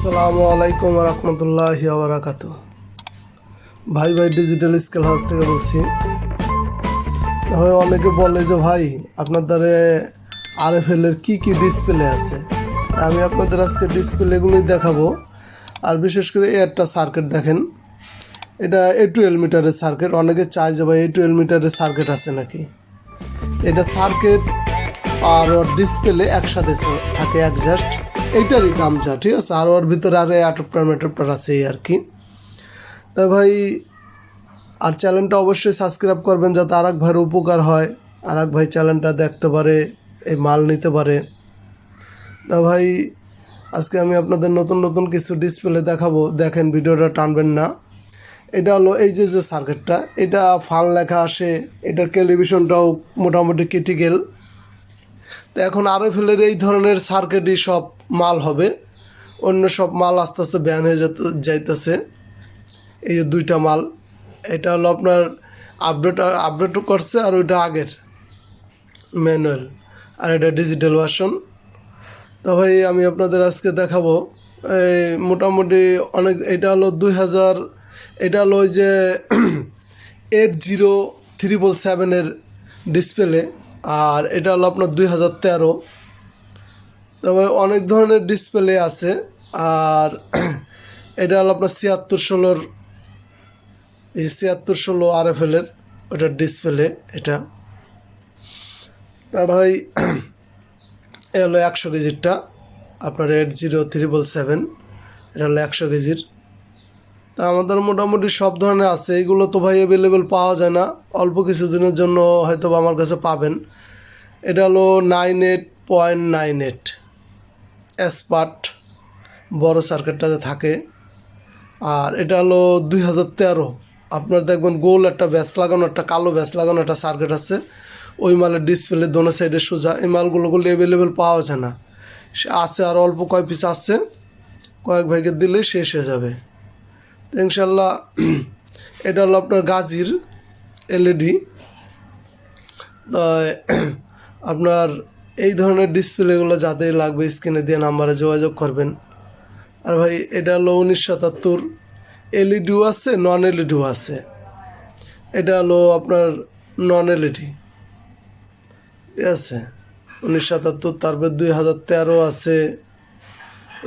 আসসালামু আলাইকুম রহমতুল্লাহি ওয়া ভাই ডিজিটাল স্কেল হাউস থেকে বলছি। অনেকে বলে যে ভাই আপনাদের আরএফএল এর কি ডিসপ্লে আছে। আমি আপনাদের আজকে ডিসপ্লেগুলোই দেখাবো। আর বিশেষ করে একটা সার্কিট দেখেন, এটা 12 মিটারের সার্কিট। অনেকে চায় যে ভাই 12 মিটারের সার্কিট আছে নাকি। এটা সার্কিট আর ওর ডিসপ্লে একসাথে থাকে অ্যাডজাস্ট, এইটারই দাম যা, ঠিক আছে। আর ওর ভিতরে আরও অ্যাডাপ্টার আছে এই আর কি। তা ভাই আর চ্যানেলটা অবশ্যই সাবস্ক্রাইব করবেন যাতে আর এক ভাইয়ের উপকার হয়, আর এক ভাই চ্যানেলটা দেখতে পারে, এই মাল নিতে পারে। তা ভাই আজকে আমি আপনাদের নতুন নতুন কিছু ডিসপ্লে দেখাবো, দেখেন ভিডিওটা টানবেন না। এটা হলো এই যে সার্কিটটা, এটা ফান লেখা আসে, এটার টেলিভিশনটাও মোটামুটি ক্রিটিক্যাল। তো এখন আরএফএলের এই ধরনের সার্কিটই সব মাল হবে, অন্য সব মাল আস্তে আস্তে ব্যান হয়ে যাইতেছে। এই যে দুইটা মাল, এটা হলো আপনার আপডেটও করছে, আর ওইটা আগের ম্যানুয়াল, আর এটা ডিজিটাল ভার্সন। তো ভাই আমি আপনাদের আজকে দেখাবো এই মোটামুটি অনেক। এটা হলো 2000, এটা হলো ওই যে 80377 ডিসপ্লে, আর এটা হলো আপনার 2013। তবে অনেক ধরনের ডিসপ্লে আছে। আর এটা হলো আপনার 7616, এই 7616 আরএফএলের ওটার ডিসপ্লে এটা। তা ভাই এ হলো 100 কেজিরটা, আপনার 80377, এটা হলো 100 কেজির। তা আমাদের মোটামুটি সব ধরনের আছে। এইগুলো তো ভাই অ্যাভেলেবেল পাওয়া যায় না, অল্প কিছুদিনের জন্য হয়তো আমার কাছে পাবেন। এটা হলো 98.98 এসপার্ট, বড় সার্কিটটাতে থাকে। আর এটা হলো 2013, আপনার দেখবেন গোল একটা ব্যাস লাগানো, একটা কালো ব্যাস লাগানো একটা সার্কিট আছে। ওই মালের ডিসপ্লে দোনো সাইডে সোজা। এই মালগুলো অ্যাভেলেবেল পাওয়া যায় না, আছে আর অল্প কয় পিস আছে, কয়েক ভাইকে দিলেই শেষ হয়ে যাবে ইনশাল্লাহ। এটা হলো আপনার গাজির এলইডি। আপনার এই ধরনের ডিসপ্লেগুলো যাদের লাগবে স্ক্রিনে দিয়ে নাম্বারে যোগাযোগ করবেন। আর ভাই এটা হলো 1977, এলইডিও আছে, নন এলইডিও আছে। এটা হলো আপনার নন এলইডি, ঠিক আছে, 1977। তারপর 2013 আছে,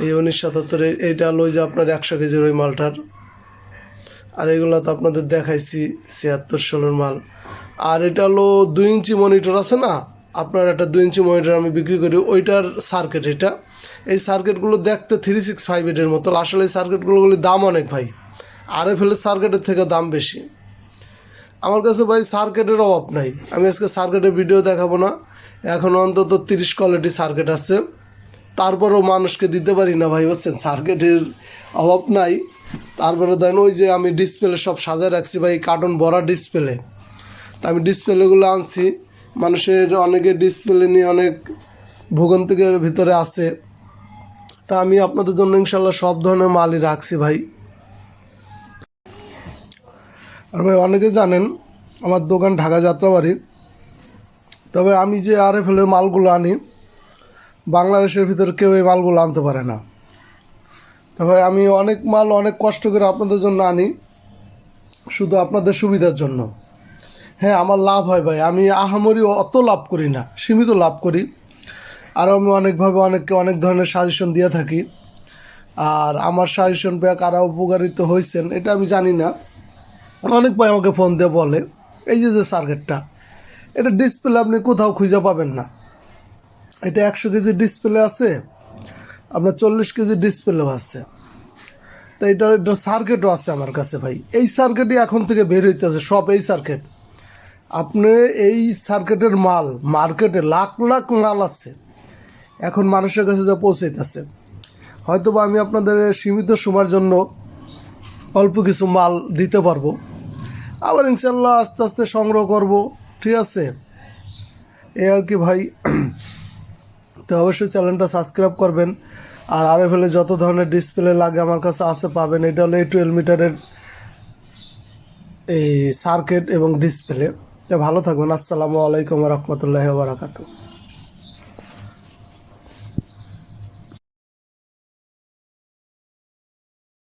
এই 1977। এইটা হলো যে আপনার 100 কেজির ওই মালটার। আর এগুলো তো আপনাদের দেখাইছি 7616 মাল। আর এটা হলো 2 ইঞ্চি মনিটর আছে না, আপনার একটা 2 ইঞ্চি মনিটর আমি বিক্রি করি, ওইটার সার্কিট এটা। এই সার্কিটগুলো দেখতে 3658-এর মতো, আসলে এই সার্কিটগুলোর দাম অনেক ভাই, আরএফএলের সার্কিটের থেকে দাম বেশি। আমার কাছে ভাই সার্কিটের অভাব নাই, আমি আজকে সার্কিটের ভিডিও দেখাবো না। এখন অন্তত 30 কোয়ালিটি সার্কিট আছে, তারপরেও মানুষকে দিতে পারি না ভাই, বুঝছেন, সার্কিটের অভাব নাই। তারপরে দেন ওই যে আমি ডিসপ্লে সব সাজায় রাখছি ভাই, কার্টন ভরা ডিসপ্লে। তা আমি ডিসপ্লেগুলো আনছি, মানুষের অনেকে ডিসপ্লে নিয়ে অনেক ভোগান্তির ভিতরে আছে। তা আমি আপনাদের জন্য ইনশাল্লাহ সব ধরনের মালই রাখছি ভাই। আর ভাই অনেকে জানেন আমার দোকান ঢাকা যাত্রাবাড়ি। তবে আমি যে আরএফএলের মালগুলো আনি, বাংলাদেশের ভিতরে কেউ এই মালগুলো আনতে পারে না। তবে আমি অনেক মাল অনেক কষ্ট করে আপনাদের জন্য আনি, শুধু আপনাদের সুবিধার জন্য। হ্যাঁ, আমার লাভ হয় ভাই, আমি আহামরি অত লাভ করি না, সীমিত লাভ করি। আর আমি অনেকভাবে অনেককে অনেক ধরনের সাজেশন দিয়ে থাকি। আর আমার সাজেশন পেয়ে কারা উপকারিত হয়েছেন এটা আমি জানি না। অনেক ভাই আমাকে ফোন দিয়ে বলে এই যে সার্কিটটা, এটা ডিসপ্লে আপনি কোথাও খুঁজে পাবেন না। এটা 100 কেজির ডিসপ্লে আছে, আপনার 40 কেজির ডিসপ্লেও আছে। তো এটা সার্কিটও আছে আমার কাছে ভাই। এই সার্কিটই এখন থেকে বের হইতেছে সব, এই সার্কিট। আপনি এই সার্কিটের মাল মার্কেটে লাখ লাখ মাল আছে, এখন মানুষের কাছে যা পৌঁছাইতেছে। হয়তো বা আমি আপনাদের সীমিত সময়ের জন্য অল্প কিছু মাল দিতে পারবো, আবার ইনশাল্লাহ আস্তে আস্তে সংগ্রহ করব, ঠিক আছে, এই আর কি ভাই। তো অবশ্যই চ্যানেলটা সাবস্ক্রাইব করবেন। আর আরএফএলে যত ধরনের ডিসপ্লে লাগে আমার কাছে আছে, পাবেন। এটা হলো 12 মিটারের এই সার্কিট এবং ডিসপ্লে। তো ভালো থাকবেন। আসসালামু আলাইকুম রহমতুল্লাহি ওয়া বারাকাতুহু।